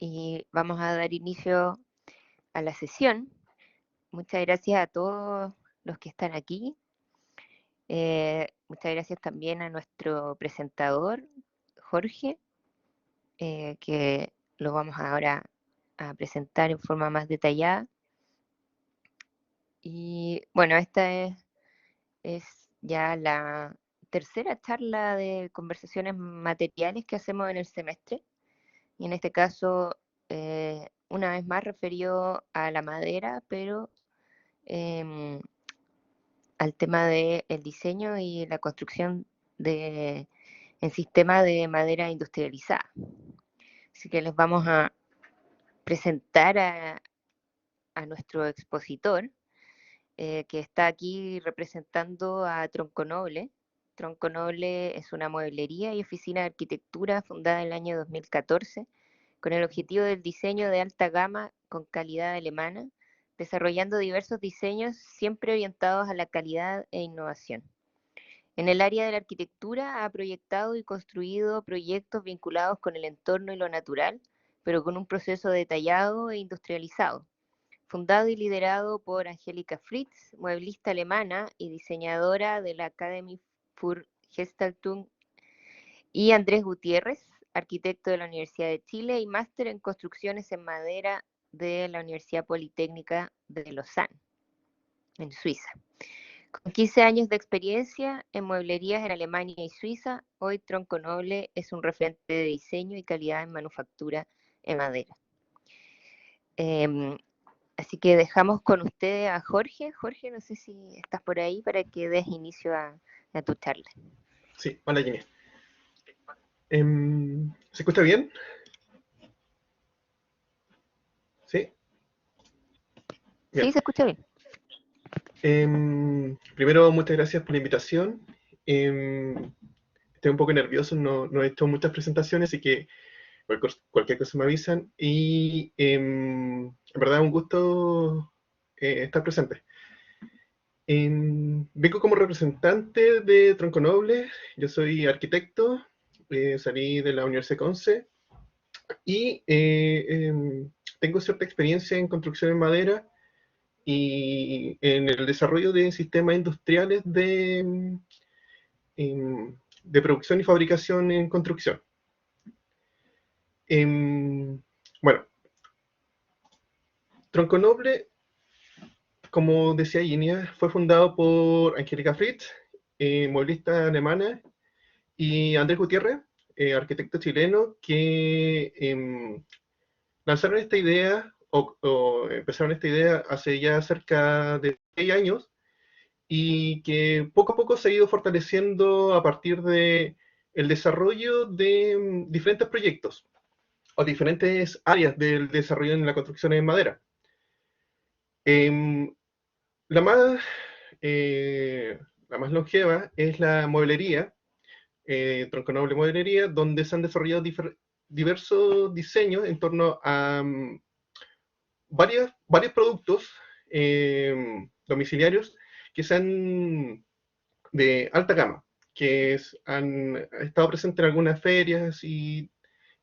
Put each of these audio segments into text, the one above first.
y vamos a dar inicio a la sesión. Muchas gracias a todos los que están aquí. Muchas gracias también a nuestro presentador, Jorge, que lo vamos ahora a presentar en forma más detallada. Y bueno, esta es ya la tercera charla de conversaciones materiales que hacemos en el semestre. Y en este caso, una vez más referido a la madera, pero al tema del diseño y la construcción en sistema de madera industrializada. Así que les vamos a presentar a nuestro expositor, que está aquí representando a Tronco Noble. Tronco Noble es una mueblería y oficina de arquitectura fundada en el año 2014 con el objetivo del diseño de alta gama con calidad alemana, desarrollando diversos diseños siempre orientados a la calidad e innovación. En el área de la arquitectura ha proyectado y construido proyectos vinculados con el entorno y lo natural, pero con un proceso detallado e industrializado. Fundado y liderado por Angélica Fritz, mueblista alemana y diseñadora de la Academy für Gestaltung, y Andrés Gutiérrez, arquitecto de la Universidad de Chile y máster en construcciones en madera de la Universidad Politécnica de Lausanne, en Suiza. Con 15 años de experiencia en mueblerías en Alemania y Suiza, hoy Tronco Noble es un referente de diseño y calidad en manufactura en madera. Así que dejamos con ustedes a Jorge. Jorge, no sé si estás por ahí para que des inicio a tu charla. Sí, hola Jenny. ¿Se escucha bien? ¿Sí? Bien. Sí, se escucha bien. Primero, muchas gracias por la invitación. Estoy un poco nervioso, no he hecho muchas presentaciones, así que cualquier cosa me avisan. Y en verdad, un gusto estar presente. Vengo como representante de Tronco Noble. Yo soy arquitecto, salí de la Universidad de Conce y tengo cierta experiencia en construcción en madera y en el desarrollo de sistemas industriales de producción y fabricación en construcción. Bueno, Tronco Noble, como decía Inia, fue fundado por Angélica Fritz, mueblista alemana, y Andrés Gutiérrez, arquitecto chileno, que lanzaron esta idea o empezaron esta idea hace ya cerca de 6 años y que poco a poco se ha ido fortaleciendo a partir de el desarrollo de diferentes proyectos o diferentes áreas del desarrollo en la construcción en madera. La más, la más longeva es la mueblería, Tronco Noble Mueblería, donde se han desarrollado diversos diseños en torno a varios productos domiciliarios que sean de alta gama, que han estado presentes en algunas ferias y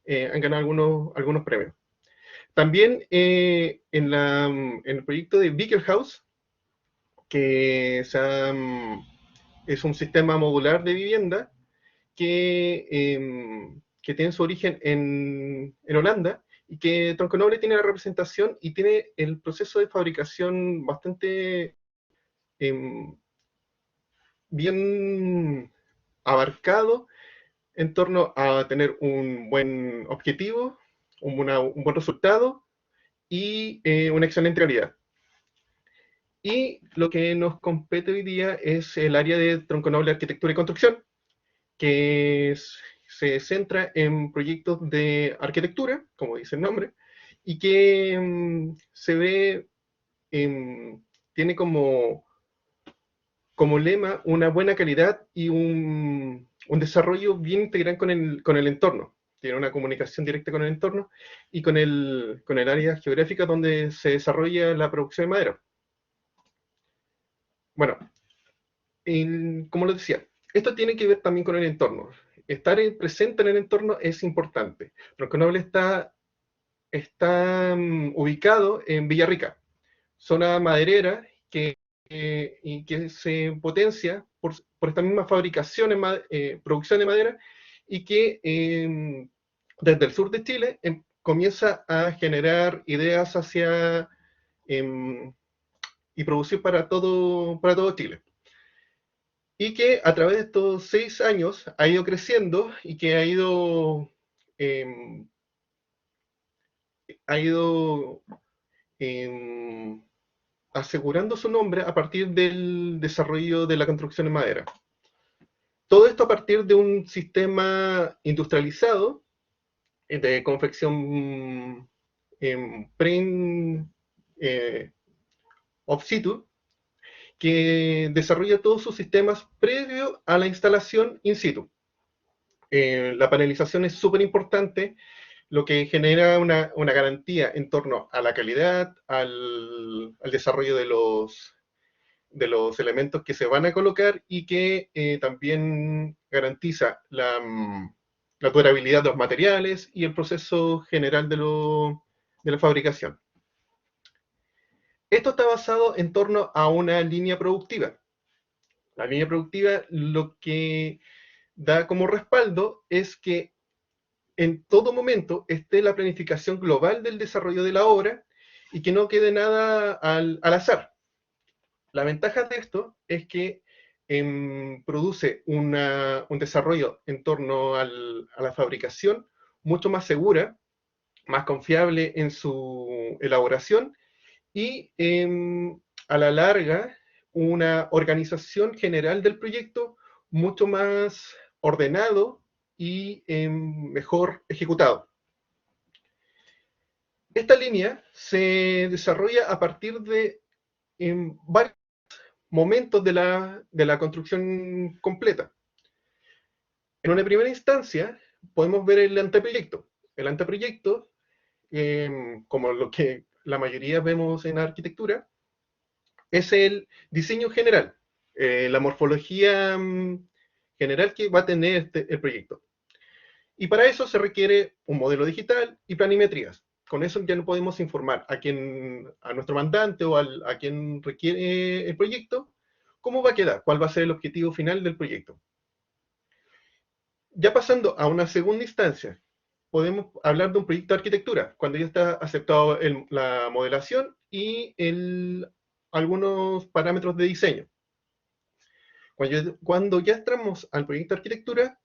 han ganado algunos premios. También en el proyecto de Beaker House, que es un sistema modular de vivienda que tiene su origen en Holanda y que Tronco Noble tiene la representación y tiene el proceso de fabricación bastante bien abarcado en torno a tener un buen objetivo, un buen resultado y una excelente calidad. Y lo que nos compete hoy día es el área de Tronco Noble Arquitectura y Construcción, que se centra en proyectos de arquitectura, como dice el nombre, y que se ve, tiene como lema una buena calidad y un desarrollo bien integral con el entorno. Tiene una comunicación directa con el entorno y con el área geográfica donde se desarrolla la producción de madera. Bueno, como les decía, esto tiene que ver también con el entorno. Estar presente en el entorno es importante. Tronco Noble está está ubicado en Villarrica, zona maderera y que se potencia por esta misma fabricación, producción de madera, y que desde el sur de Chile comienza a generar ideas hacia y producir para todo Chile. Y que a través de estos 6 años ha ido creciendo y que eh, ha ido eh, asegurando su nombre a partir del desarrollo de la construcción en madera. Todo esto a partir de un sistema industrializado de confección print off situ, que desarrolla todos sus sistemas previo a la instalación in situ. La panelización es súper importante, lo que genera una garantía en torno a la calidad, al desarrollo de los elementos que se van a colocar y que también garantiza la durabilidad de los materiales y el proceso general de la fabricación. Esto está basado en torno a una línea productiva. La línea productiva lo que da como respaldo es que en todo momento esté la planificación global del desarrollo de la obra y que no quede nada al azar. La ventaja de esto es que produce un desarrollo en torno a la fabricación mucho más segura, más confiable en su elaboración y a la larga una organización general del proyecto mucho más ordenado y mejor ejecutado. Esta línea se desarrolla a partir de varios momentos de la construcción completa. En una primera instancia, podemos ver el anteproyecto. El anteproyecto, como lo que la mayoría vemos en arquitectura, es el diseño general, la morfología general que va a tener el proyecto. Y para eso se requiere un modelo digital y planimetrías. Con eso ya no podemos informar a nuestro mandante o a quien requiere el proyecto cómo va a quedar, cuál va a ser el objetivo final del proyecto. Ya pasando a una segunda instancia, podemos hablar de un proyecto de arquitectura, cuando ya está aceptado la modelación y algunos parámetros de diseño. Cuando ya entramos al proyecto de arquitectura,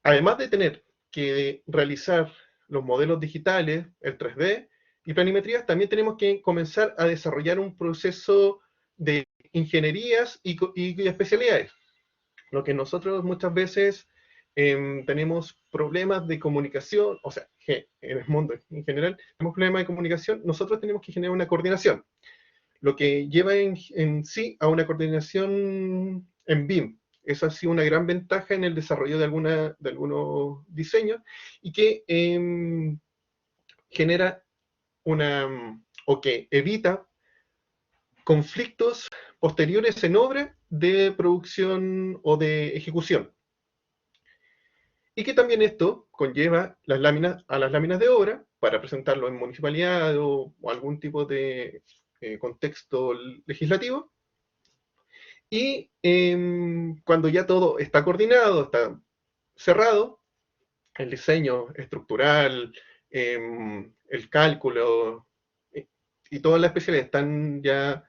además de tener que realizar los modelos digitales, el 3D y planimetrías, también tenemos que comenzar a desarrollar un proceso de ingenierías y especialidades. Lo que nosotros muchas veces tenemos problemas de comunicación, o sea, en el mundo en general tenemos problemas de comunicación, nosotros tenemos que generar una coordinación, lo que lleva en sí a una coordinación en BIM. Eso ha sido una gran ventaja en el desarrollo de algunos diseños y que genera o que evita conflictos posteriores en obra de producción o de ejecución. Y que también esto conlleva a las láminas de obra para presentarlo en municipalidad o algún tipo de contexto legislativo. Y cuando ya todo está coordinado, está cerrado, el diseño estructural, el cálculo y todas las especialidades están ya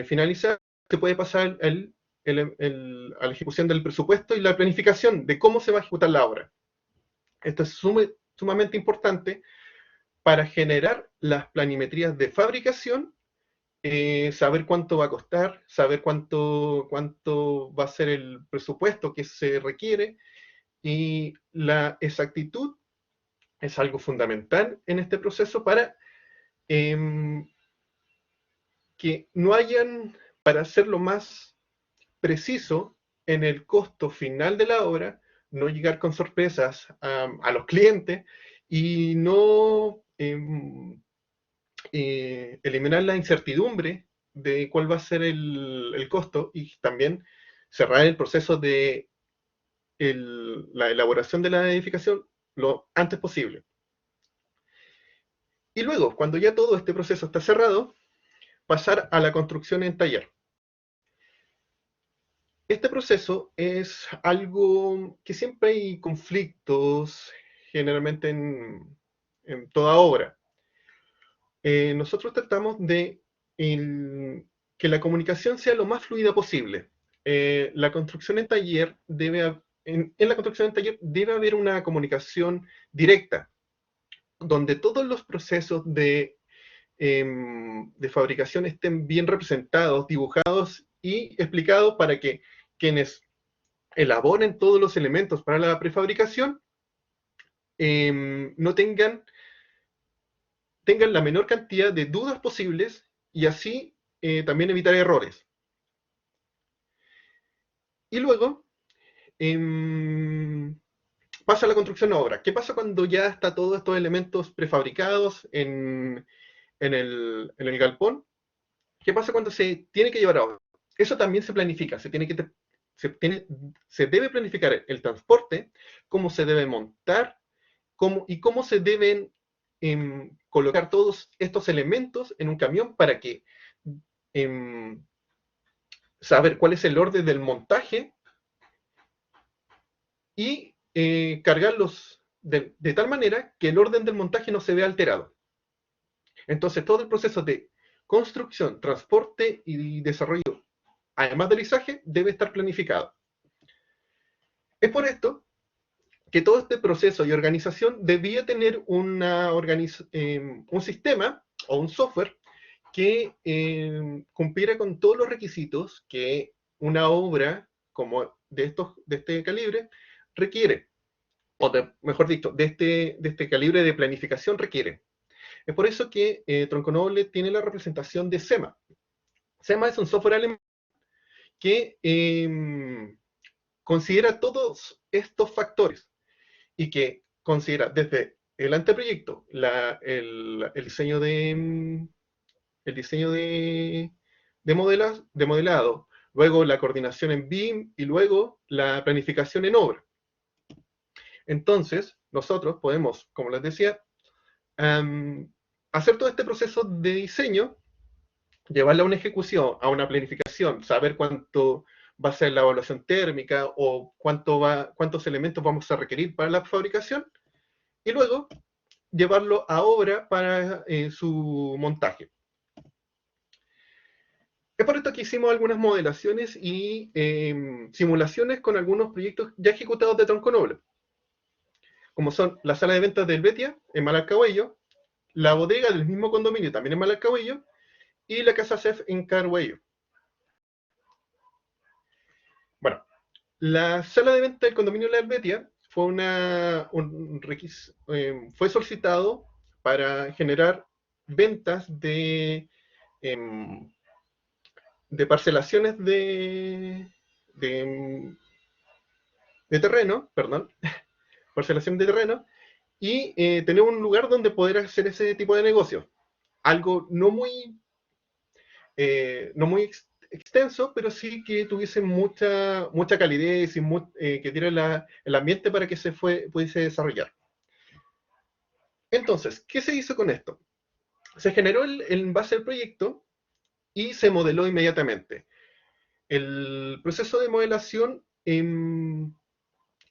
finalizadas, se puede pasar a la ejecución del presupuesto y la planificación de cómo se va a ejecutar la obra. Esto es sumamente importante para generar las planimetrías de fabricación, saber cuánto va a costar, saber cuánto va a ser el presupuesto que se requiere, y la exactitud es algo fundamental en este proceso para que no hayan, para hacerlo más preciso en el costo final de la obra, no llegar con sorpresas a los clientes y no eliminar la incertidumbre de cuál va a ser el costo, y también cerrar el proceso de la elaboración de la edificación lo antes posible. Y luego, cuando ya todo este proceso está cerrado, pasar a la construcción en taller. Este proceso es algo que siempre hay conflictos, generalmente en toda obra. Nosotros tratamos de que la comunicación sea lo más fluida posible. La construcción en taller en la construcción en taller debe haber una comunicación directa, donde todos los procesos de fabricación estén bien representados, dibujados y explicados para que quienes elaboren todos los elementos para la prefabricación no tengan la menor cantidad de dudas posibles y así también evitar errores. Y luego eh, pasa a la construcción a obra. ¿Qué pasa cuando ya está todos estos elementos prefabricados en el galpón? ¿Qué pasa cuando se tiene que llevar a obra? Eso también se planifica, se, tiene, se debe planificar el transporte, cómo se debe montar y cómo se deben colocar todos estos elementos en un camión para que em, saber cuál es el orden del montaje y cargarlos de tal manera que el orden del montaje no se vea alterado. Entonces, todo el proceso de construcción, transporte y desarrollo, además del izaje, debe estar planificado. Es por esto que todo este proceso y organización debía tener un sistema o un software que cumpliera con todos los requisitos que una obra como de este calibre requiere, mejor dicho, de este calibre de planificación requiere. Es por eso que Tronconoble tiene la representación de SEMA. SEMA es un software alemán que considera todos estos factores y que considera desde el anteproyecto, el diseño de modelado, luego la coordinación en BIM y luego la planificación en obra. Entonces, nosotros podemos, como les decía, hacer todo este proceso de diseño, llevarlo a una ejecución, a una planificación, saber cuánto va a ser la evaluación térmica o cuántos elementos vamos a requerir para la fabricación, y luego llevarlo a obra para su montaje. Es por esto que hicimos algunas modelaciones y simulaciones con algunos proyectos ya ejecutados de Tronconoble, como son la sala de ventas del Betia en Malarcahuello, la bodega del mismo condominio también en Malarcahuello y la casa CEF en Carhuello. Bueno, la sala de venta del condominio de la Helvetia fue solicitado para generar ventas em, de parcelaciones de, de terreno, perdón, parcelación de terreno, y tener un lugar donde poder hacer ese tipo de negocio. Algo no muy extenso, pero sí que tuviese mucha calidez y que diera el ambiente para que pudiese desarrollar. Entonces, ¿qué se hizo con esto? Se generó el base del proyecto y se modeló inmediatamente. El proceso de modelación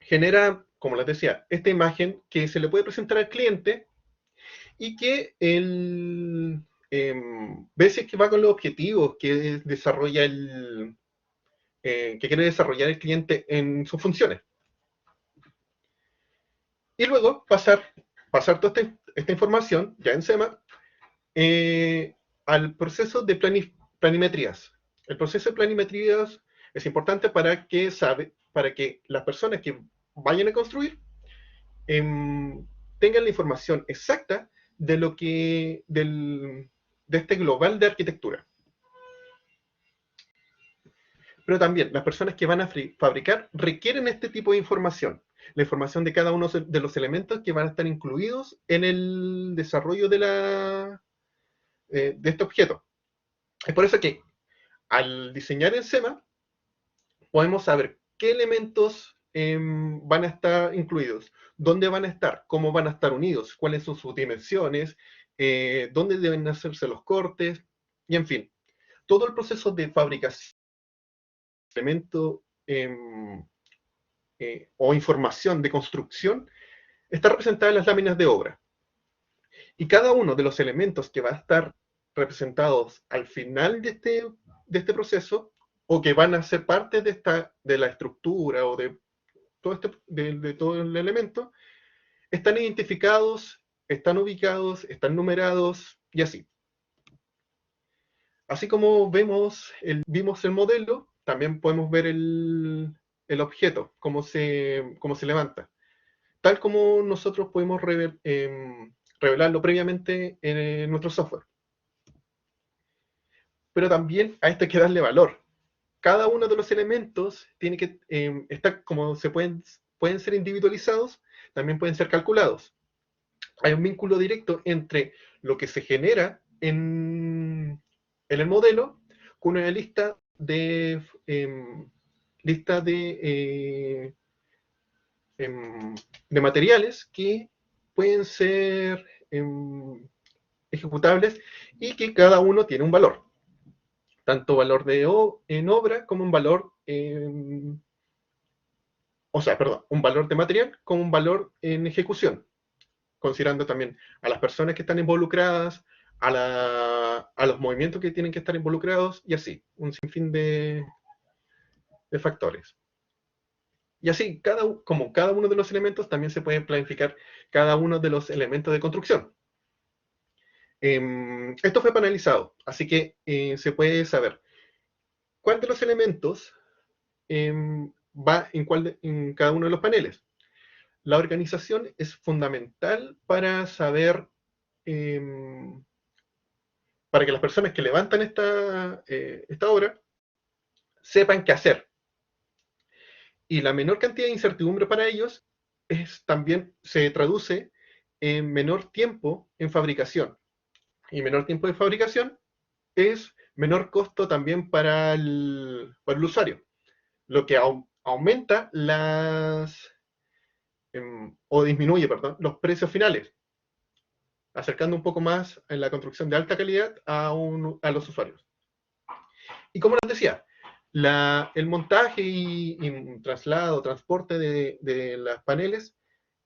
genera, como les decía, esta imagen que se le puede presentar al cliente y que él ve si es que va con los objetivos que quiere desarrollar el cliente en sus funciones. Y luego pasar toda esta información, ya en SEMA, al proceso de planimetrías. El proceso de planimetrías es importante para que las personas que vayan a construir tengan la información exacta de este global de arquitectura. Pero también las personas que van a fabricar requieren este tipo de información, la información de cada uno de los elementos que van a estar incluidos en el desarrollo de este objeto. Es por eso que al diseñar en SEMA podemos saber qué elementos van a estar incluidos, dónde van a estar, cómo van a estar unidos, cuáles son sus dimensiones, dónde deben hacerse los cortes, y en fin, todo el proceso de fabricación de elemento o información de construcción está representada en las láminas de obra. Y cada uno de los elementos que va a estar representados al final de este proceso, o que van a ser parte de la estructura o de todo el elemento, están identificados, están ubicados, están numerados y así. Así como vimos el modelo, también podemos ver el objeto, cómo se levanta. Tal como nosotros podemos revelarlo previamente en nuestro software. Pero también a esto hay que darle valor. Cada uno de los elementos tiene que estar, como pueden ser individualizados, también pueden ser calculados. Hay un vínculo directo entre lo que se genera en el modelo con una lista de materiales que pueden ser ejecutables y que cada uno tiene un valor. Tanto valor en obra como un valor un valor de material como un valor en ejecución, considerando también a las personas que están involucradas, a los movimientos que tienen que estar involucrados, y así, un sinfín de factores. Y así, como cada uno de los elementos, también se puede planificar cada uno de los elementos de construcción. Esto fue panelizado, así que se puede saber cuál de los elementos va en cada uno de los paneles. La organización es fundamental para saber, para que las personas que levantan esta obra sepan qué hacer. Y la menor cantidad de incertidumbre para ellos también se traduce en menor tiempo en fabricación. Y menor tiempo de fabricación es menor costo también para el usuario, lo que aumenta o disminuye, perdón, los precios finales, acercando un poco más en la construcción de alta calidad a los usuarios. Y como les decía, el montaje y traslado, transporte de los paneles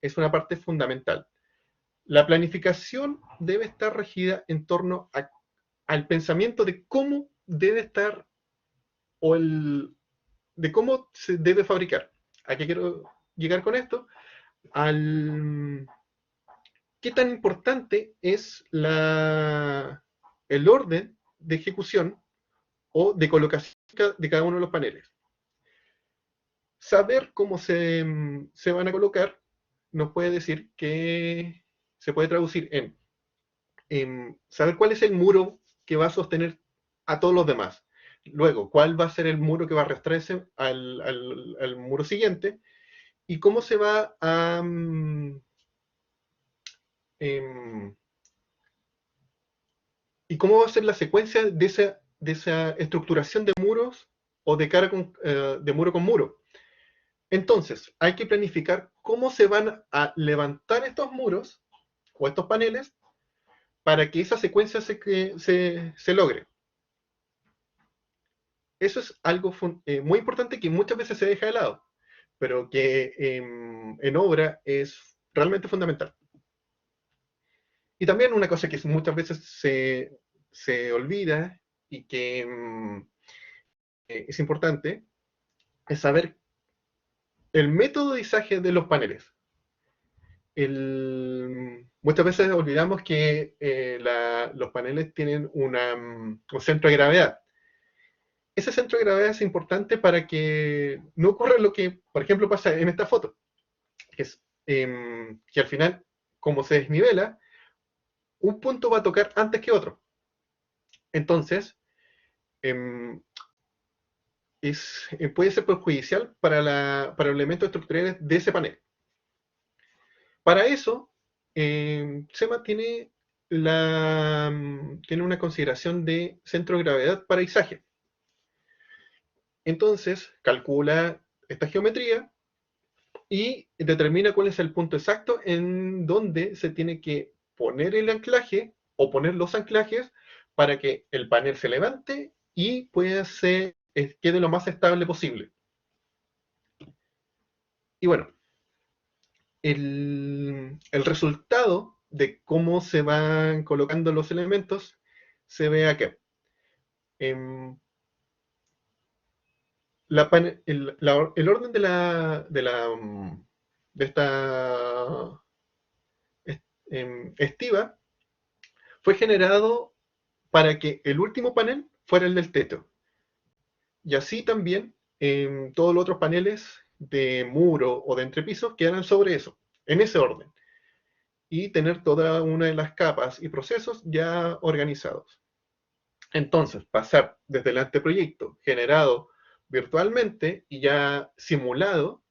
es una parte fundamental. La planificación debe estar regida en torno al pensamiento de cómo debe estar de cómo se debe fabricar. ¿A qué quiero llegar con esto? ¿Qué tan importante es el orden de ejecución o de colocación de cada uno de los paneles? Saber cómo se van a colocar nos puede decir que se puede traducir en saber cuál es el muro que va a sostener a todos los demás. Luego, cuál va a ser el muro que va a arrastrarse al muro siguiente y cómo se va a y cómo va a ser la secuencia de esa estructuración de muros o de muro con muro. Entonces, hay que planificar cómo se van a levantar estos muros o estos paneles para que esa secuencia se logre. Eso es algo muy importante que muchas veces se deja de lado, pero que en obra es realmente fundamental. Y también una cosa que muchas veces se olvida y que es importante, es saber el método de izaje de los paneles. Muchas veces olvidamos que los paneles tienen un centro de gravedad. Ese centro de gravedad es importante para que no ocurra lo que, por ejemplo, pasa en esta foto, que es que al final, como se desnivela, un punto va a tocar antes que otro. Entonces, puede ser perjudicial para los elementos estructurales de ese panel. Para eso, SEMA tiene una consideración de centro de gravedad para izaje. Entonces, calcula esta geometría y determina cuál es el punto exacto en donde se tiene que poner el anclaje o poner los anclajes para que el panel se levante y quede lo más estable posible. Y bueno, el resultado de cómo se van colocando los elementos se ve aquí. El orden de esta estiva fue generado para que el último panel fuera el del techo. Y así también todos los otros paneles de muro o de entrepiso quedaran sobre eso, en ese orden. Y tener toda una de las capas y procesos ya organizados. Entonces, pasar desde el anteproyecto generado virtualmente y ya simulado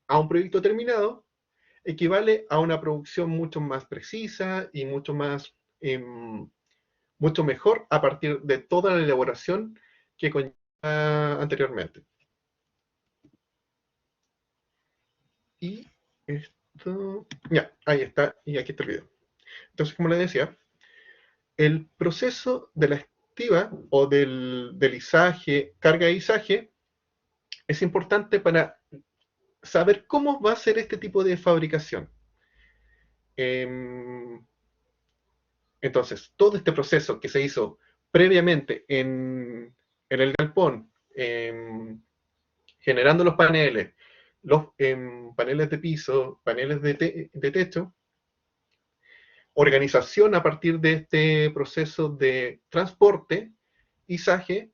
a un proyecto terminado equivale a una producción mucho más precisa y mucho mejor a partir de toda la elaboración que conlleva anteriormente. Y esto, ya, ahí está, y aquí está el video. Entonces, como les decía, el proceso de la estiva o del izaje, carga de izaje, es importante para saber cómo va a ser este tipo de fabricación. Entonces, todo este proceso que se hizo previamente en el galpón, generando los paneles de piso, paneles de techo, organización a partir de este proceso de transporte, izaje,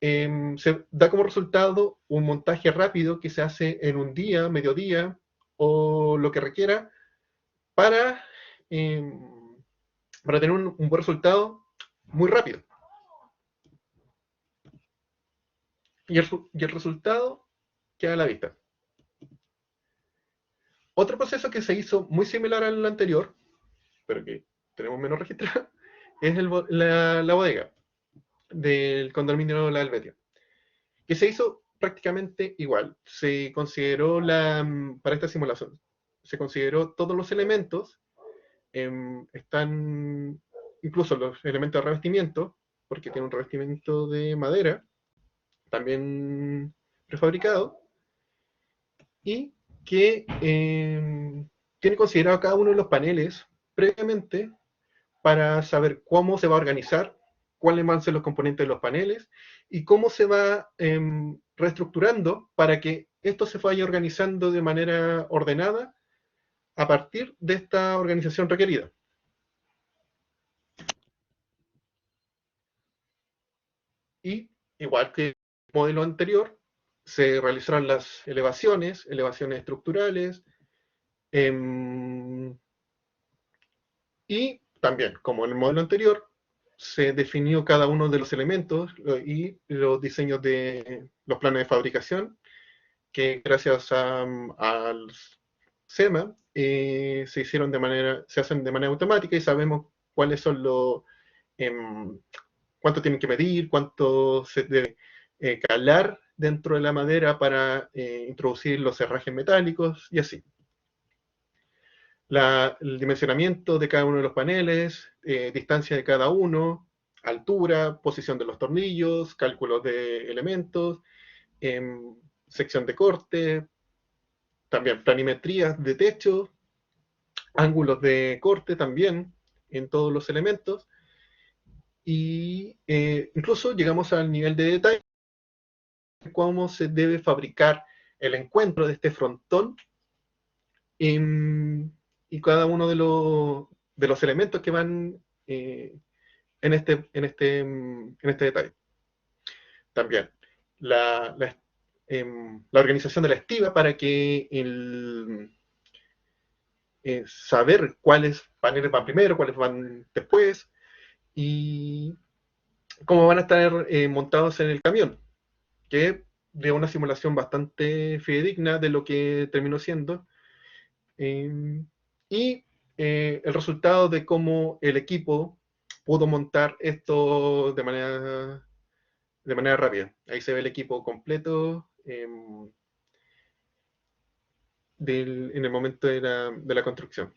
se da como resultado un montaje rápido que se hace en un día, mediodía o lo que requiera para, eh, para tener un buen resultado muy rápido. Y el resultado queda a la vista. Otro proceso que se hizo muy similar al anterior, pero que tenemos menos registrado, es la bodega del condominio de la Helvetia, que se hizo prácticamente igual. Se consideró para esta simulación, se consideró todos los elementos, están incluso los elementos de revestimiento, porque tiene un revestimiento de madera, también prefabricado, y que tiene considerado cada uno de los paneles previamente para saber cómo se va a organizar, cuáles van a ser los componentes de los paneles y cómo se va reestructurando para que esto se vaya organizando de manera ordenada a partir de esta organización requerida. Y igual que el modelo anterior, se realizaron las elevaciones estructurales, y también, como en el modelo anterior, se definió cada uno de los elementos y los diseños de los planes de fabricación, que gracias al SEMA se hacen de manera automática y sabemos cuáles son cuánto tienen que medir, cuánto se debe calar dentro de la madera para introducir los herrajes metálicos y así. El dimensionamiento de cada uno de los paneles, distancia de cada uno, altura, posición de los tornillos, cálculos de elementos, sección de corte, también planimetrías de techo, ángulos de corte también en todos los elementos, y incluso llegamos al nivel de detalle de cómo se debe fabricar el encuentro de este frontón y cada uno de los elementos que van en este detalle. También la organización de la estiva para que saber cuáles paneles van primero, cuáles van después y cómo van a estar montados en el camión, que de una simulación bastante fidedigna de lo que terminó siendo, y el resultado de cómo el equipo pudo montar esto de manera rápida. Ahí se ve el equipo completo, en el momento de la construcción.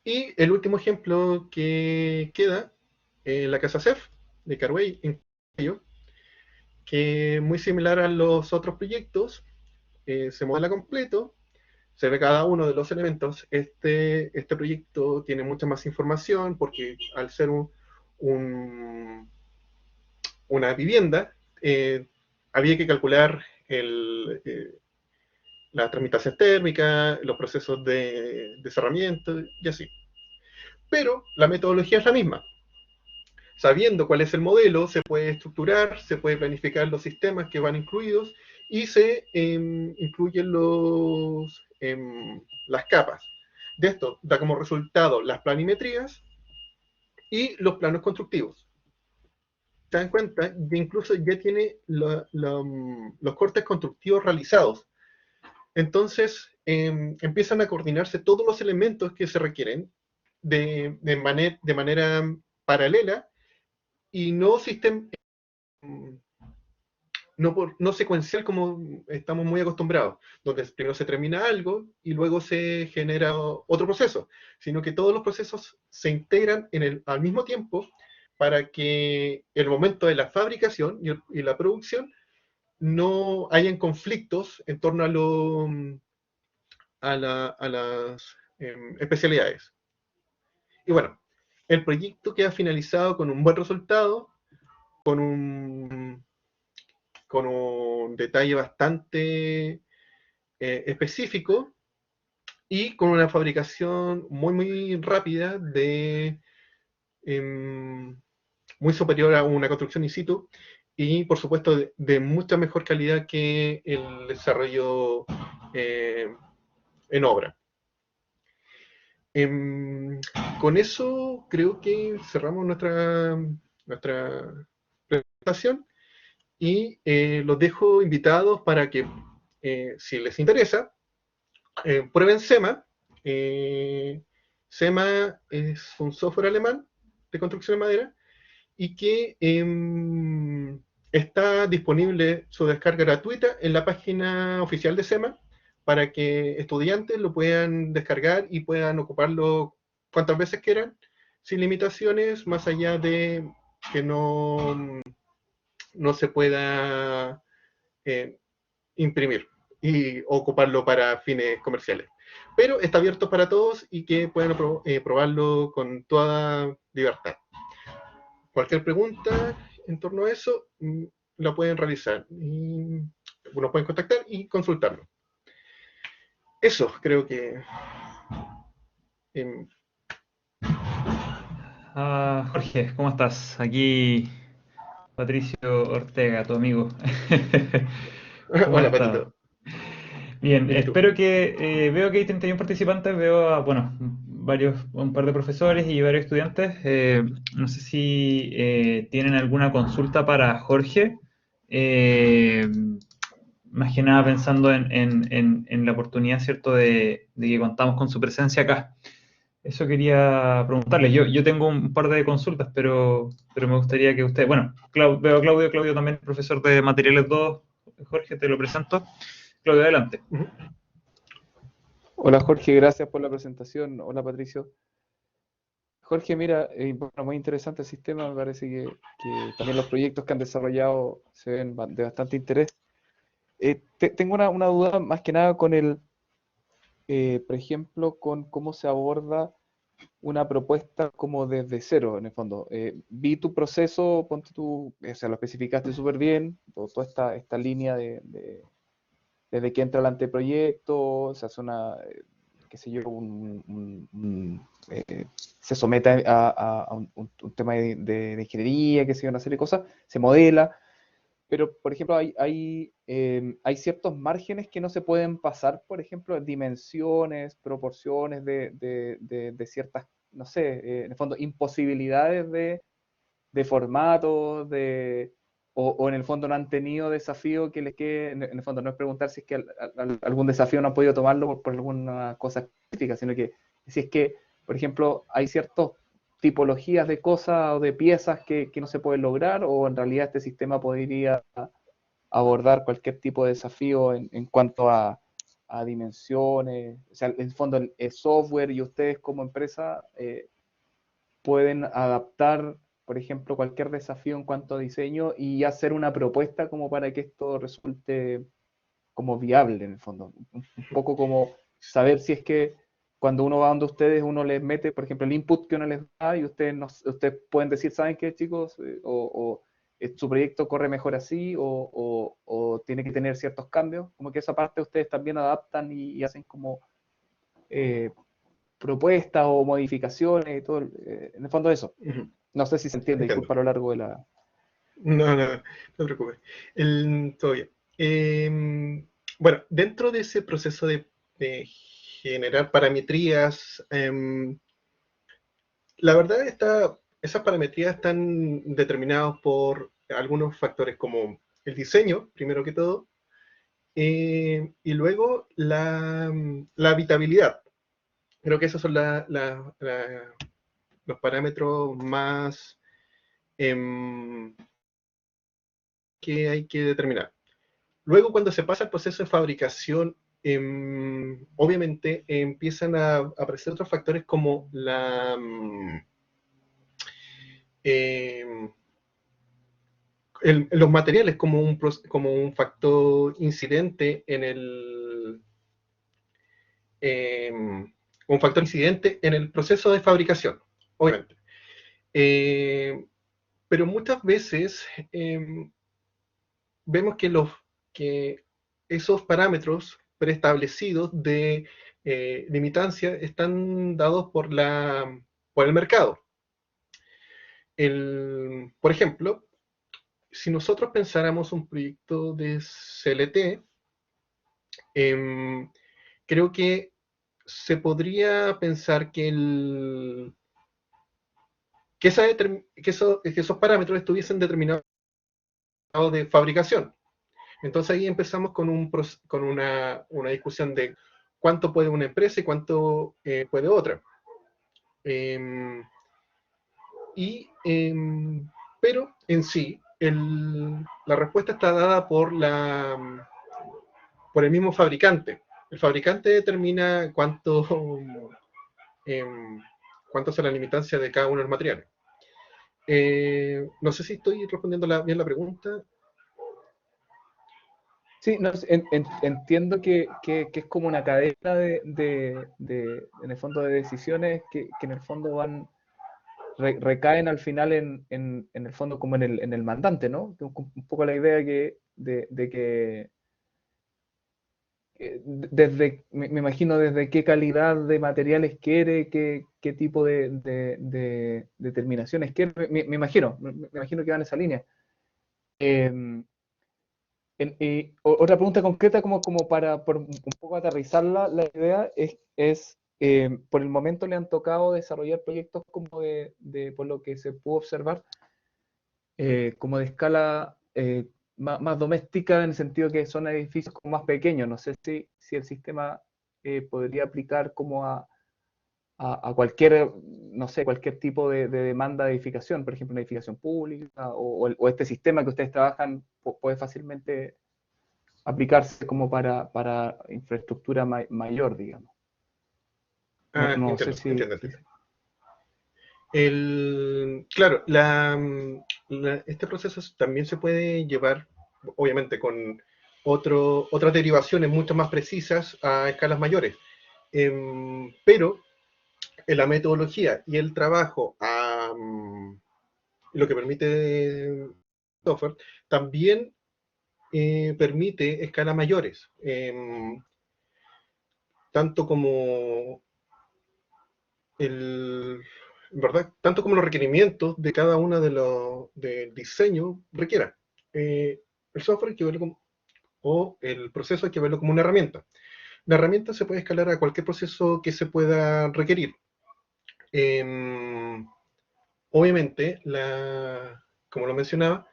Y el último ejemplo que queda, la casa CEF de Carway, en Cayo, que muy similar a los otros proyectos, se modela completo, se ve cada uno de los elementos. Este proyecto tiene mucha más información porque al ser una vivienda, había que calcular la tramitación térmica, los procesos de cerramiento y así. Pero la metodología es la misma. Sabiendo cuál es el modelo, se puede estructurar, se puede planificar los sistemas que van incluidos y se incluyen las capas. De esto da como resultado las planimetrías y los planos constructivos. Se dan cuenta que incluso ya tiene los cortes constructivos realizados. Entonces empiezan a coordinarse todos los elementos que se requieren de manera paralela y no no secuencial como estamos muy acostumbrados, donde primero se termina algo y luego se genera otro proceso, sino que todos los procesos se integran al mismo tiempo para que el momento de la fabricación y la producción no hayan conflictos en torno a las especialidades. Y bueno, el proyecto queda finalizado con un buen resultado, con un detalle bastante específico y con una fabricación muy, muy rápida, muy superior a una construcción in situ y, por supuesto, de mucha mejor calidad que el desarrollo en obra. Con eso creo que cerramos nuestra presentación y los dejo invitados para que, si les interesa, prueben SEMA. SEMA es un software alemán de construcción de madera y que está disponible su descarga gratuita en la página oficial de SEMA para que estudiantes lo puedan descargar y puedan ocuparlo cuantas veces quieran, sin limitaciones, más allá de que no se pueda imprimir y ocuparlo para fines comerciales. Pero está abierto para todos y que puedan probarlo con toda libertad. Cualquier pregunta en torno a eso la pueden realizar. Y nos pueden contactar y consultarlo. Eso creo que... Jorge, ¿cómo estás? Aquí Patricio Ortega, tu amigo. ¿Cómo has Hola, estado? Patito. Bien, Bien, ¿y tú? espero que veo que hay 31 participantes, veo a, bueno, un par de profesores y varios estudiantes. No sé si tienen alguna consulta para Jorge. Eh, Más que nada pensando en la oportunidad, ¿cierto?, de que contamos con su presencia acá. Eso quería preguntarle. Yo tengo un par de consultas, pero me gustaría que usted... Bueno, veo a Claudio también, profesor de Materiales 2. Jorge, te lo presento. Claudio, adelante. Hola Jorge, gracias por la presentación. Hola Patricio. Jorge, mira, bueno, muy interesante el sistema, me parece que también los proyectos que han desarrollado se ven de bastante interés. Tengo una duda más que nada con por ejemplo, con cómo se aborda una propuesta como desde cero, en el fondo. Vi tu proceso, ponte tú, o sea, lo especificaste súper bien, toda esta línea desde que entra el anteproyecto, se hace qué sé yo, se somete a un tema de ingeniería, qué sé yo, una serie de cosas, se modela, pero por ejemplo hay ciertos márgenes que no se pueden pasar, por ejemplo, dimensiones, proporciones de ciertas, no sé, en el fondo, imposibilidades de formatos, o en el fondo no han tenido desafío que les quede, en el fondo no es preguntar si es que algún desafío no han podido tomarlo por alguna cosa específica, sino que si es que, por ejemplo, hay ciertas tipologías de cosas o de piezas que no se pueden lograr, o en realidad este sistema podría abordar cualquier tipo de desafío en cuanto a dimensiones, o sea, en el fondo el software y ustedes como empresa pueden adaptar, por ejemplo, cualquier desafío en cuanto a diseño y hacer una propuesta como para que esto resulte como viable en el fondo. Un poco como saber si es que cuando uno va donde ustedes, uno les mete, por ejemplo, el input que uno les da y ustedes, ustedes pueden decir, ¿saben qué, chicos? Su proyecto corre mejor así o tiene que tener ciertos cambios. Como que esa parte ustedes también adaptan y hacen como eh, propuestas o modificaciones y todo. En el fondo eso. Ujú. No sé si se entiende, Entiendo. disculpa a lo largo de la... No, no, no te preocupes. Todo bien. Bueno, dentro de ese proceso de generar parametrías, la verdad esas parametrías están determinadas por algunos factores como el diseño, primero que todo, y luego la habitabilidad. Creo que esos son los parámetros más que hay que determinar. Luego, cuando se pasa al proceso de fabricación, obviamente empiezan a aparecer otros factores como los materiales como un factor incidente eh, en el proceso de fabricación, obviamente. Pero muchas veces vemos que esos parámetros preestablecidos de limitancia están dados por el mercado. Por ejemplo, si nosotros pensáramos un proyecto de CLT, creo que se podría pensar que esos parámetros estuviesen determinados de fabricación. Entonces ahí empezamos con una discusión de cuánto puede una empresa y cuánto puede otra. Eh, pero en sí, la respuesta está dada por el mismo fabricante. El fabricante determina cuánto es la limitancia de cada uno de los materiales. No sé si estoy respondiendo bien la pregunta. Sí, no, entiendo que es como una cadena en el fondo, de decisiones que en el fondo recaen al final en el fondo como en el mandante, ¿no? Un poco la idea de que me imagino desde qué calidad de materiales quiere, qué tipo de determinaciones quiere, me imagino que va en esa línea. Eh, Otra pregunta concreta como para por un poco aterrizarla, la idea es por el momento le han tocado desarrollar proyectos como por lo que se pudo observar, como de escala más doméstica, en el sentido que son edificios como más pequeños. No sé si el sistema podría aplicar como a cualquier, no sé, cualquier tipo de demanda de edificación, por ejemplo, una edificación pública, o este sistema que ustedes trabajan puede fácilmente aplicarse como para infraestructura mayor, digamos. No sé Entiendo, si... entiendo, entiendo. Claro, este proceso también se puede llevar, obviamente, con otras derivaciones mucho más precisas a escalas mayores. Pero en la metodología y el trabajo, lo que permite el software, también permite escalas mayores, tanto como el, ¿verdad? Tanto como los requerimientos de cada uno del diseño requiera. El software hay que verlo o el proceso hay que verlo como una herramienta. La herramienta se puede escalar a cualquier proceso que se pueda requerir. Eh, Obviamente, como lo mencionaba,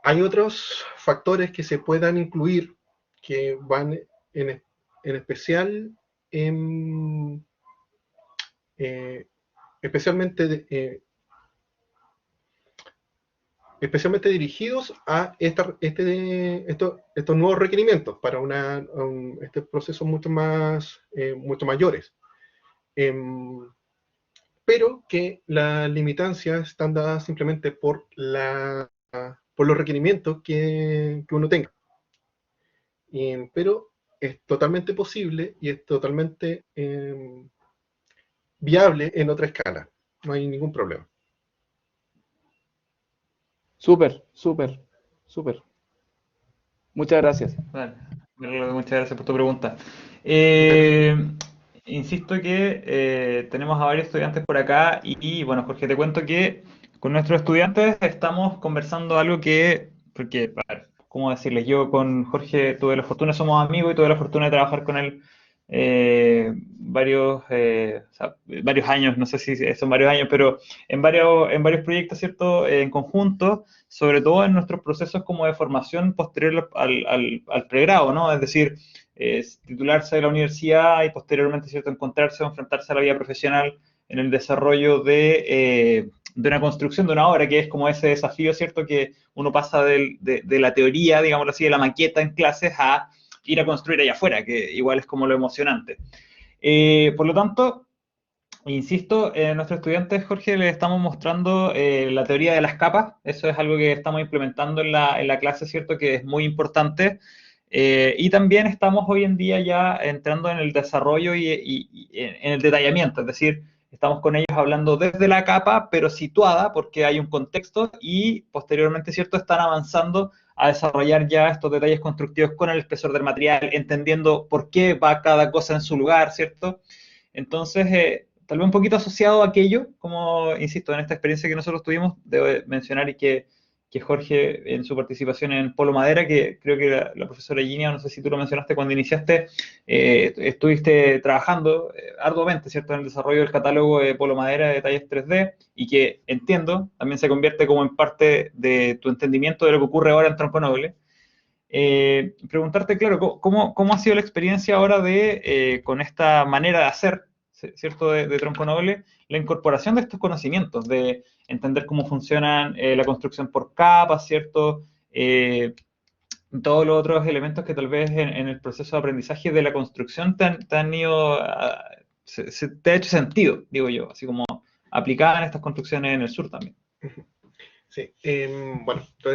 hay otros factores que se puedan incluir que van en especial en, especialmente especialmente dirigidos a estos nuevos requerimientos para este proceso mucho mayores. Pero que las limitancias están dadas simplemente por los requerimientos que uno tenga. Pero es totalmente posible y es totalmente viable en otra escala. No hay ningún problema. Súper, súper, súper. Muchas gracias. Vale. Muchas gracias por tu pregunta. Insisto que tenemos a varios estudiantes por acá bueno, Jorge, te cuento que con nuestros estudiantes estamos conversando algo porque, a ver, ¿cómo decirles? Yo con Jorge tuve la fortuna, somos amigos y tuve la fortuna de trabajar con él o sea, varios años, no sé si son varios años, pero en varios proyectos, ¿cierto? En conjunto, sobre todo en nuestros procesos como de formación posterior al pregrado, ¿no? Es decir, titularse de la universidad y posteriormente, ¿cierto?, encontrarse o enfrentarse a la vida profesional en el desarrollo de una construcción de una obra, que es como ese desafío, ¿cierto?, que uno pasa de la teoría, digámoslo así, de la maqueta en clases a ir a construir allá afuera, que igual es como lo emocionante. Por lo tanto, insisto, a nuestros estudiantes, Jorge, les estamos mostrando la teoría de las capas. Eso es algo que estamos implementando en la clase, ¿cierto? Que es muy importante. Y también estamos hoy en día ya entrando en el desarrollo y en el detallamiento. Es decir, estamos con ellos hablando desde la capa, pero situada porque hay un contexto y posteriormente, ¿cierto? Están avanzando a desarrollar ya estos detalles constructivos con el espesor del material, entendiendo por qué va cada cosa en su lugar, ¿cierto? Entonces, tal vez un poquito asociado a aquello, como, insisto, en esta experiencia que nosotros tuvimos, debo mencionar y que Jorge, en su participación en Polo Madera, que creo que la profesora Ginia, no sé si tú lo mencionaste cuando iniciaste, estuviste trabajando arduamente, ¿cierto?, en el desarrollo del catálogo de Polo Madera de detalles 3D, y que entiendo, también se convierte como en parte de tu entendimiento de lo que ocurre ahora en Tronco Noble. Preguntarte, claro, ¿cómo ha sido la experiencia ahora con esta manera de hacer, ¿cierto?, de Tronco Noble, la incorporación de estos conocimientos, de entender cómo funcionan la construcción por capas, ¿cierto? Todos los otros elementos que tal vez en el proceso de aprendizaje de la construcción te han ido, te ha hecho sentido, digo yo, así como aplicada en estas construcciones en el sur también. Sí, bueno, todo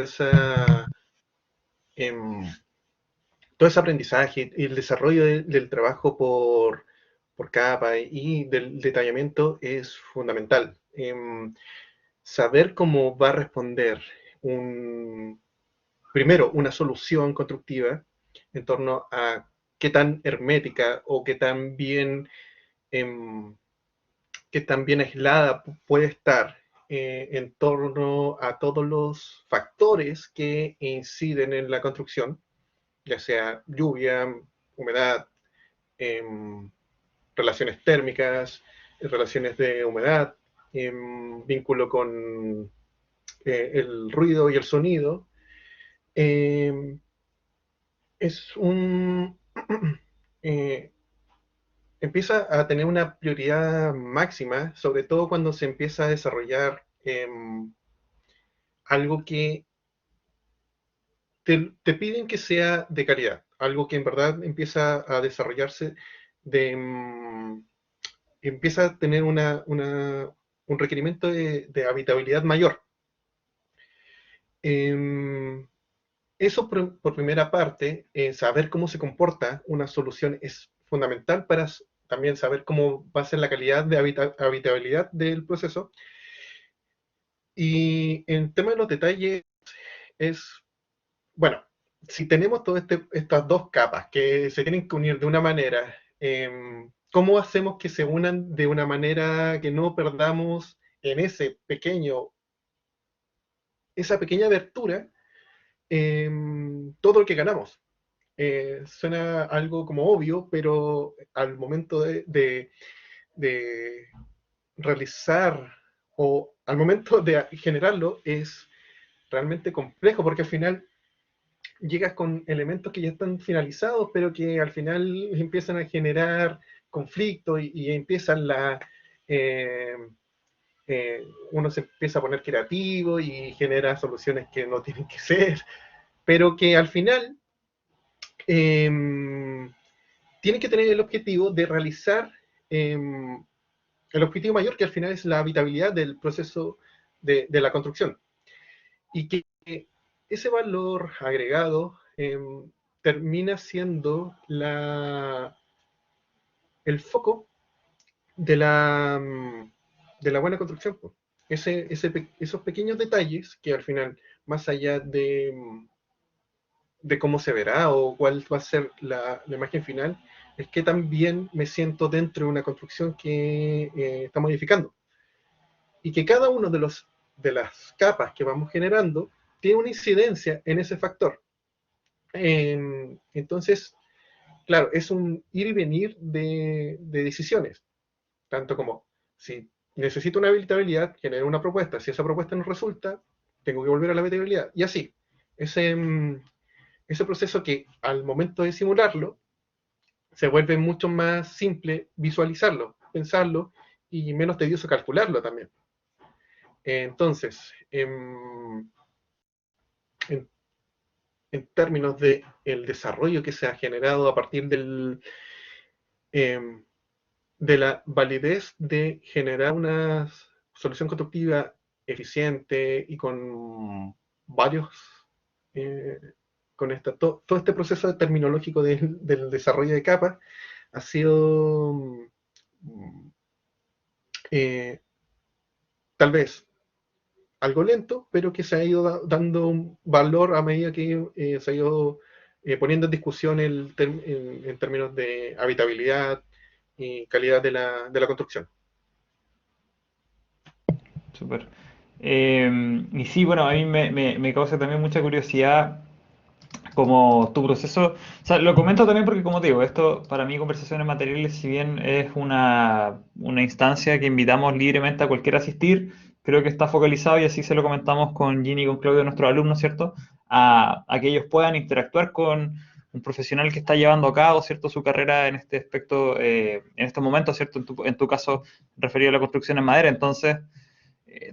ese aprendizaje y el desarrollo del trabajo por capa y del detallamiento es fundamental. Saber cómo va a responder primero una solución constructiva en torno a qué tan hermética o qué tan bien aislada puede estar en torno a todos los factores que inciden en la construcción, ya sea lluvia, humedad, relaciones térmicas, relaciones de humedad, vínculo con el ruido y el sonido. Eh, empieza a tener una prioridad máxima, sobre todo cuando se empieza a desarrollar algo que te piden que sea de calidad, algo que en verdad empieza a desarrollarse, empieza a tener un requerimiento de habitabilidad mayor. Eso por primera parte, saber cómo se comporta una solución es fundamental para también saber cómo va a ser la calidad de habitabilidad del proceso. Y en tema de los detalles es, bueno, si tenemos todas estas dos capas que se tienen que unir de una manera, ¿cómo hacemos que se unan de una manera que no perdamos en esa pequeña abertura todo lo que ganamos? Suena algo como obvio, pero al momento de realizar o al momento de generarlo es realmente complejo, porque al final llegas con elementos que ya están finalizados, pero que al final empiezan a generar conflicto y empiezan uno se empieza a poner creativo y genera soluciones que no tienen que ser, pero que al final tienen que tener el objetivo de realizar el objetivo mayor, que al final es la habitabilidad del proceso de la construcción. Y que ese valor agregado termina siendo el foco de la buena construcción. Esos pequeños detalles que al final, más allá de cómo se verá o cuál va a ser la imagen final, es que también me siento dentro de una construcción que está modificando. Y que cada uno de las capas que vamos generando tiene una incidencia en ese factor. Entonces, claro, es un ir y venir de decisiones, tanto como si necesito una habitabilidad, genero una propuesta, si esa propuesta no resulta, tengo que volver a la habitabilidad, y así. Ese proceso que al momento de simularlo, se vuelve mucho más simple visualizarlo, pensarlo, y menos tedioso calcularlo también. Entonces, en términos de el desarrollo que se ha generado a partir de la validez de generar una solución constructiva eficiente y con varios, todo este proceso terminológico del desarrollo de capas ha sido tal vez algo lento, pero que se ha ido dando un valor a medida que se ha ido poniendo en discusión en términos de habitabilidad y calidad de la construcción. Súper. Y sí, bueno, a mí me causa también mucha curiosidad como tu proceso. O sea, lo comento también porque, como te digo, esto para mí, conversaciones materiales, si bien es una instancia que invitamos libremente a cualquiera a asistir, creo que está focalizado, y así se lo comentamos con Ginny y con Claudio, nuestros alumnos, ¿cierto? A que ellos puedan interactuar con un profesional que está llevando a cabo, ¿cierto?, su carrera en este aspecto, en estos momentos, ¿cierto? En tu caso, referido a la construcción en madera. Entonces,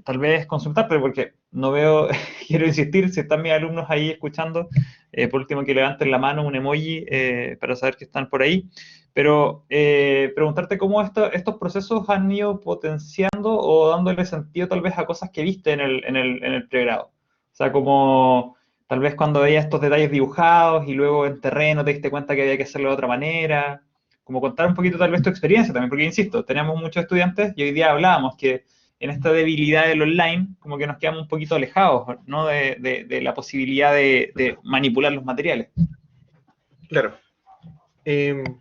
tal vez consultarte, porque no veo, quiero insistir, si están mis alumnos ahí escuchando, por último que levanten la mano, un emoji, para saber que están por ahí, pero preguntarte cómo estos procesos han ido potenciando o dándole sentido tal vez a cosas que viste en el pregrado. O sea, como tal vez cuando veías estos detalles dibujados y luego en terreno te diste cuenta que había que hacerlo de otra manera, como contar un poquito tal vez tu experiencia también, porque insisto, tenemos muchos estudiantes y hoy día hablábamos que en esta debilidad del online, como que nos quedamos un poquito alejados, ¿no? de la posibilidad de manipular los materiales. Claro.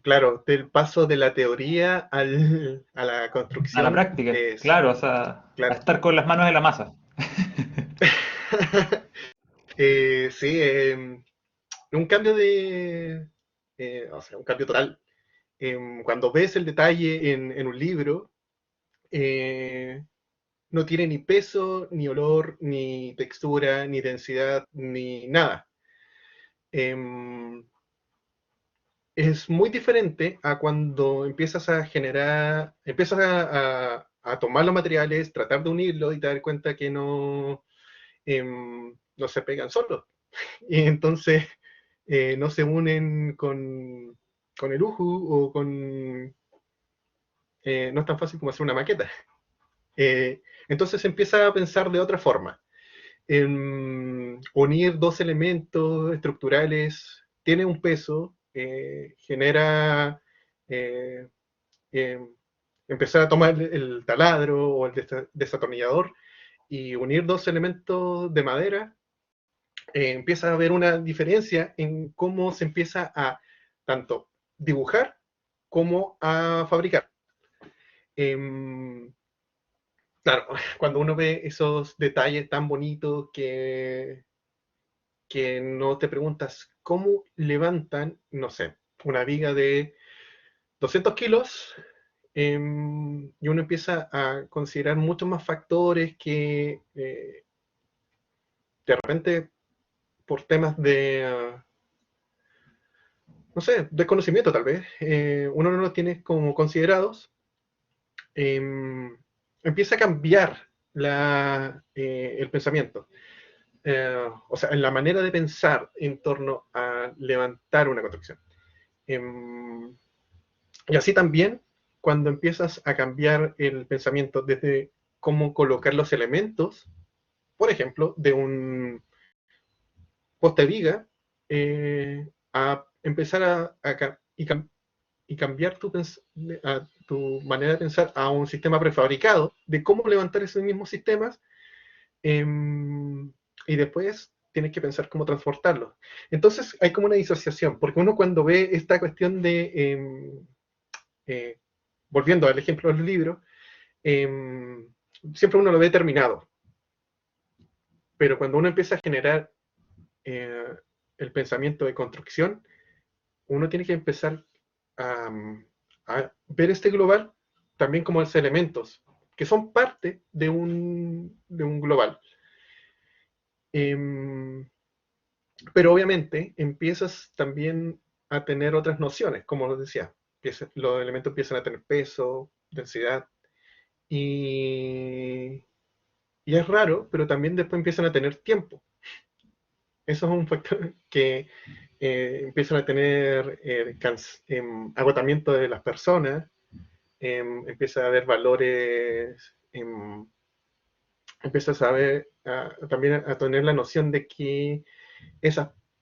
Claro, del paso de la teoría a la A la construcción práctica, es, claro, o sea, a claro. estar con las manos en la masa. Sí, un cambio o sea, un cambio total. Cuando ves el detalle en un libro, no tiene ni peso, ni olor, ni textura, ni densidad, ni nada. Es muy diferente a cuando empiezas a generar, empiezas a tomar los materiales, tratar de unirlos y te das cuenta que no se pegan solos. Y entonces no se unen con el UJU o no es tan fácil como hacer una maqueta. Entonces se empieza a pensar de otra forma. Unir dos elementos estructurales tiene un peso, genera eh, eh, empezar a tomar el taladro o el desatornillador y unir dos elementos de madera, empieza a haber una diferencia en cómo se empieza a tanto dibujar como a fabricar. Claro, cuando uno ve esos detalles tan bonitos que no te preguntas cómo levantan, no sé, una viga de 200 kilos, y uno empieza a considerar muchos más factores que de repente por temas no sé, desconocimiento tal vez, uno no los tiene como considerados, empieza a cambiar el pensamiento. O sea, en la manera de pensar en torno a levantar una construcción. Y así también, cuando empiezas a cambiar el pensamiento desde cómo colocar los elementos, por ejemplo, de un poste viga, a empezar y cambiar tu manera de pensar a un sistema prefabricado, de cómo levantar esos mismos sistemas, y después tienes que pensar cómo transportarlos. Entonces hay como una disociación, porque uno cuando ve esta cuestión de, volviendo al ejemplo de los libros, siempre uno lo ve terminado, pero cuando uno empieza a generar eh, el pensamiento de construcción, uno tiene que empezar a, a ver este global también como los elementos, que son parte de un global. Pero obviamente empiezas también a tener otras nociones, como lo decía, los elementos empiezan a tener peso, densidad, y, y es raro, pero también después empiezan a tener tiempo. Eso es un factor que empiezan a tener agotamiento de las personas, empieza a haber valores, empiezas a ver también a tener la noción de que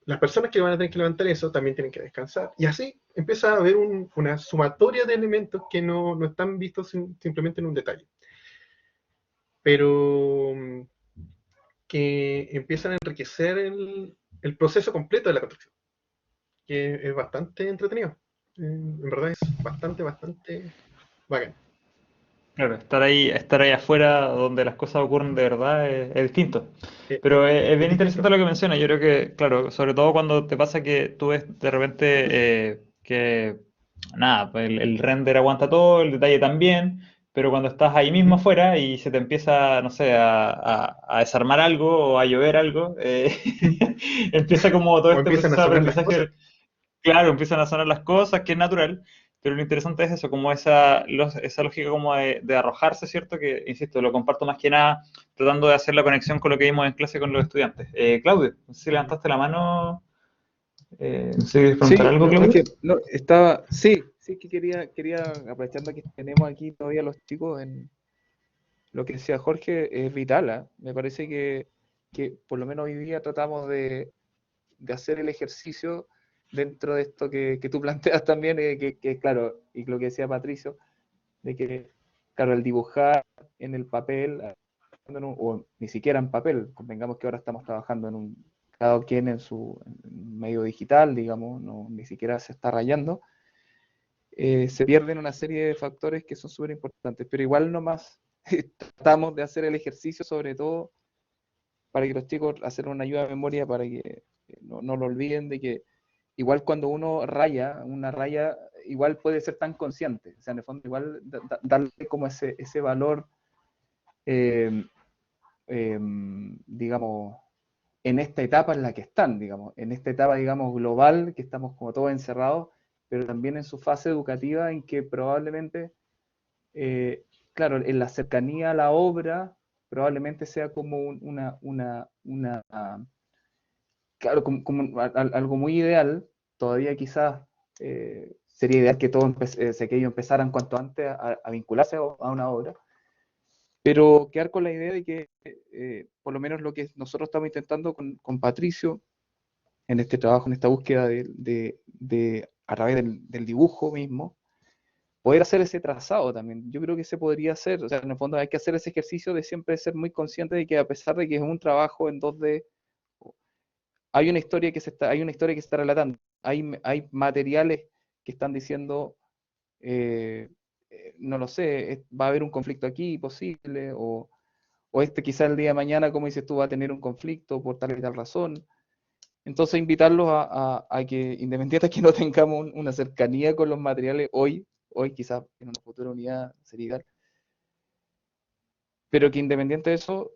las personas que van a tener que levantar eso también tienen que descansar. Y así empieza a haber una sumatoria de elementos que no están vistos simplemente en un detalle, pero que empiezan a enriquecer el proceso completo de la construcción, que es bastante entretenido. En verdad es bastante, bastante bacán. Claro, estar ahí afuera donde las cosas ocurren de verdad es distinto. Pero es Es bien interesante distinto. lo que mencionas. Yo creo que, claro, sobre todo cuando te pasa que tú ves de repente que, nada, pues el render aguanta todo, el detalle también, pero cuando estás ahí mismo Ujú. afuera y se te empieza, no sé, a desarmar algo o a llover algo, empieza como todo O este empiezan a proceso de sonar las cosas. aprendizaje. Claro, empiezan a sonar las cosas, que es natural, pero lo interesante es eso, como esa lógica como de arrojarse, ¿cierto? Que, insisto, lo comparto más que nada tratando de hacer la conexión con lo que vimos en clase con los estudiantes. Claudio, no sé si levantaste la mano, no sé si quieres preguntar Sí, algo, no, es Claudio. que no, estaba, sí que quería, aprovechando que tenemos aquí todavía los chicos en lo que decía Jorge, es vital, ¿ah? Me parece que por lo menos hoy día tratamos de hacer el ejercicio dentro de esto que tú planteas también, que claro, y lo que decía Patricio, de que, claro, el dibujar en el papel, o ni siquiera en papel, convengamos que ahora estamos trabajando cada quien en su medio digital, digamos, no, ni siquiera se está rayando, se pierden una serie de factores que son súper importantes, pero igual nomás tratamos de hacer el ejercicio, sobre todo para que los chicos hacer una ayuda de memoria para que no lo olviden de que igual cuando uno raya, una raya igual puede ser tan consciente, o sea, en el fondo igual darle como ese valor, eh, eh, digamos, en esta etapa en la que están, digamos, en esta etapa, digamos, global, que estamos como todos encerrados, pero también en su fase educativa en que probablemente, claro, en la cercanía a la obra, probablemente sea como claro, algo muy ideal, todavía quizás sería ideal que todos que ellos empezaran cuanto antes a vincularse a una obra, pero quedar con la idea de que por lo menos lo que nosotros estamos intentando con Patricio en este trabajo, en esta búsqueda a través del dibujo mismo, poder hacer ese trazado también. Yo creo que se podría hacer, o sea, en el fondo hay que hacer ese ejercicio de siempre ser muy consciente de que a pesar de que es un trabajo en 2D, hay una historia que se está relatando, hay materiales que están diciendo, eh, no lo sé, va a haber un conflicto aquí posible, o este quizá el día de mañana, como dices tú, va a tener un conflicto por tal y tal razón. Entonces invitarlos a que, independiente de que no tengamos una cercanía con los materiales hoy quizás en una futura unidad sería ideal, pero que independiente de eso,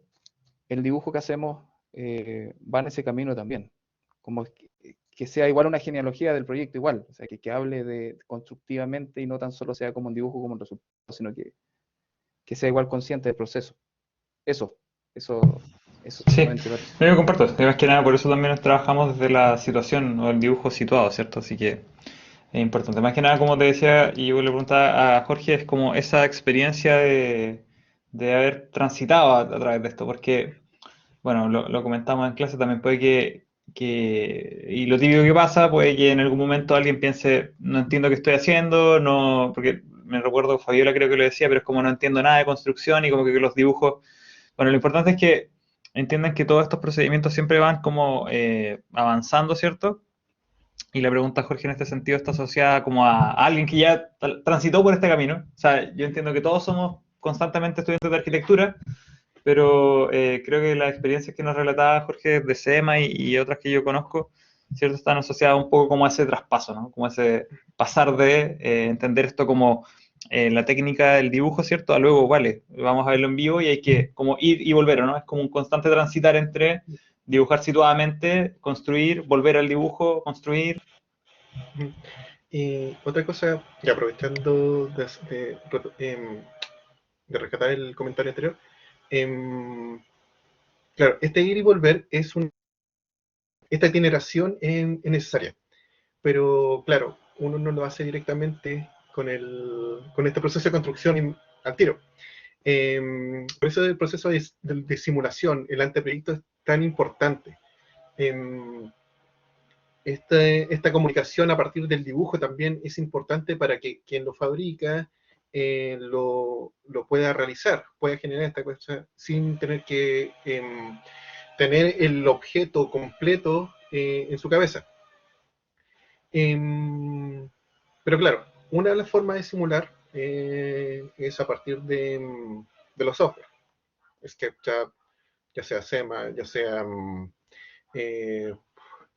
el dibujo que hacemos va en ese camino también. Como que sea igual una genealogía del proyecto igual, o sea, que hable de constructivamente y no tan solo sea como un dibujo como un resultado, sino que que sea igual consciente del proceso. Eso, eso, eso Sí, solamente. yo lo comparto. Y más que nada, por eso también nos trabajamos desde la situación o el dibujo situado, ¿cierto? Así que es importante. Más que nada, como te decía, y yo le preguntaba a Jorge, es como esa experiencia de haber transitado a través de esto, porque, bueno, lo comentamos en clase, también puede y lo típico que pasa, puede que en algún momento alguien piense, no entiendo qué estoy haciendo, no, porque me recuerdo, Fabiola creo que lo decía, pero es como no entiendo nada de construcción y como que los dibujos, bueno, lo importante es que entiendan que todos estos procedimientos siempre van como avanzando, ¿cierto? Y la pregunta, Jorge, en este sentido está asociada como a alguien que ya transitó por este camino. O sea, yo entiendo que todos somos constantemente estudiantes de arquitectura, pero creo que las experiencias que nos relataba Jorge de SEMA y otras que yo conozco, ¿cierto? Están asociadas un poco como a ese traspaso, ¿no? Como ese pasar de entender esto como la técnica del dibujo, ¿cierto? A luego, vale, vamos a verlo en vivo y hay que como ir y volver, ¿no? Es como un constante transitar entre dibujar situadamente, construir, volver al dibujo, construir. Y otra cosa, y aprovechando de rescatar el comentario anterior, claro, este ir y volver esta itineración es necesaria, pero claro, uno no lo hace directamente con este proceso de construcción al tiro. Por eso el proceso de simulación, el anteproyecto es tan importante. Esta comunicación a partir del dibujo también es importante para que quien lo fabrica lo pueda realizar, pueda generar esta cosa sin tener que tener el objeto completo en su cabeza. Pero claro, una de las formas de simular es a partir de los software. SketchUp, ya sea SEMA, ya sea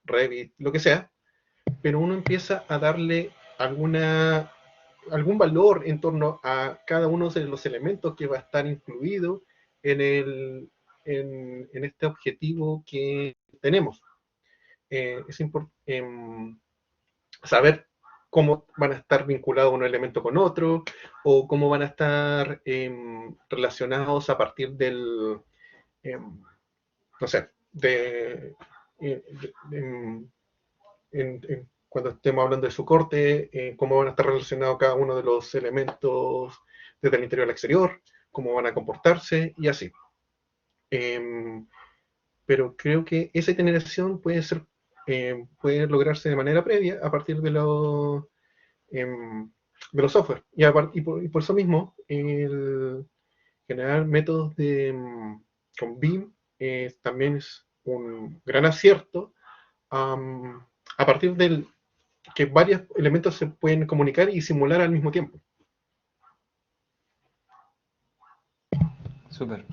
Revit, lo que sea, pero uno empieza a darle algún valor en torno a cada uno de los elementos que va a estar incluido en este objetivo que tenemos. Es importante saber cómo van a estar vinculados un elemento con otro, o cómo van a estar relacionados a partir no sé, cuando estemos hablando de su corte, cómo van a estar relacionados cada uno de los elementos desde el interior al exterior, cómo van a comportarse y así. Pero creo que esa generación puede lograrse de manera previa a partir de los software. Y por eso mismo, generar métodos con BIM también es un gran acierto, a partir del que varios elementos se pueden comunicar y simular al mismo tiempo. Súper.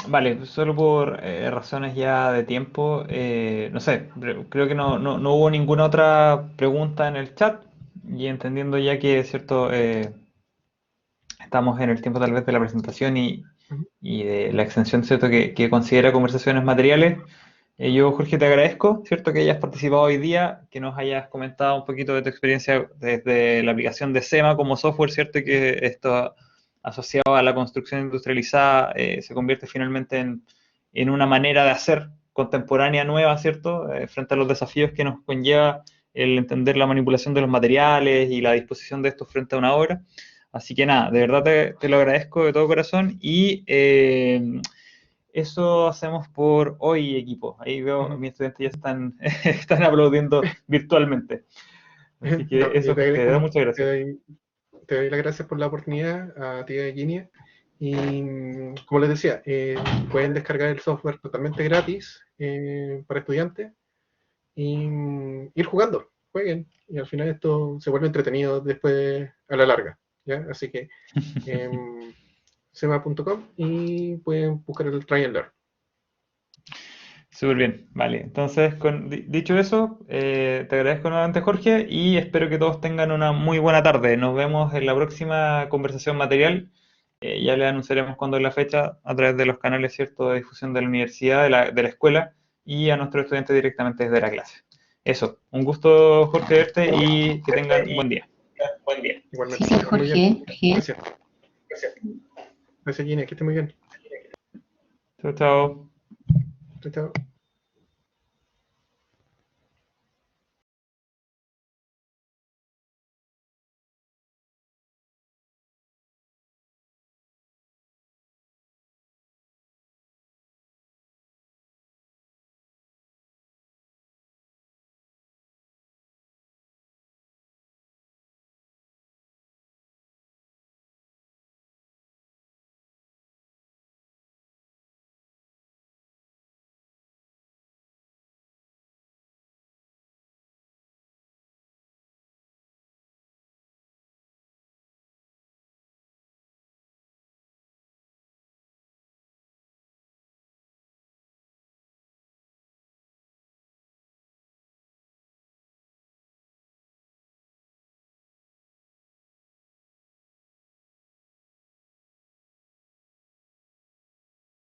Vale, solo por razones ya de tiempo, no sé, creo que no hubo ninguna otra pregunta en el chat y entendiendo ya que, cierto, estamos en el tiempo tal vez de la presentación y de la extensión, cierto, que considera conversaciones materiales. Yo, Jorge, te agradezco, cierto, que hayas participado hoy día, que nos hayas comentado un poquito de tu experiencia desde la aplicación de SEMA como software, cierto, y que esto asociado a la construcción industrializada se convierte finalmente en una manera de hacer contemporánea nueva, cierto, frente a los desafíos que nos conlleva el entender la manipulación de los materiales y la disposición de estos frente a una obra. Así que nada, de verdad te lo agradezco de todo corazón y eso hacemos por hoy, equipo. Ahí veo a mis estudiantes ya están aplaudiendo virtualmente. Así que No, eso, Jorge, de verdad, muchas gracias. Te doy las gracias por la oportunidad a ti, Virginia. Y como les decía, pueden descargar el software totalmente gratis para estudiantes y ir jugando, jueguen. Y al final esto se vuelve entretenido después a la larga. ¿Ya? Así que sema.com y pueden buscar el try and learn. Súper bien, vale. Entonces, dicho eso, te agradezco nuevamente, Jorge, y espero que todos tengan una muy buena tarde. Nos vemos en la próxima conversación material. Ya les anunciaremos cuándo es la fecha a través de los canales, ¿cierto?, de difusión de la universidad, de la escuela, y a nuestros estudiantes directamente desde la clase. Eso, un gusto, Jorge, verte y que tengan un buen día. Igualmente. Sí, Muy bien. Jorge. Gracias. Gracias, Gina, que esté muy bien. Chao, chao. Chao, chao.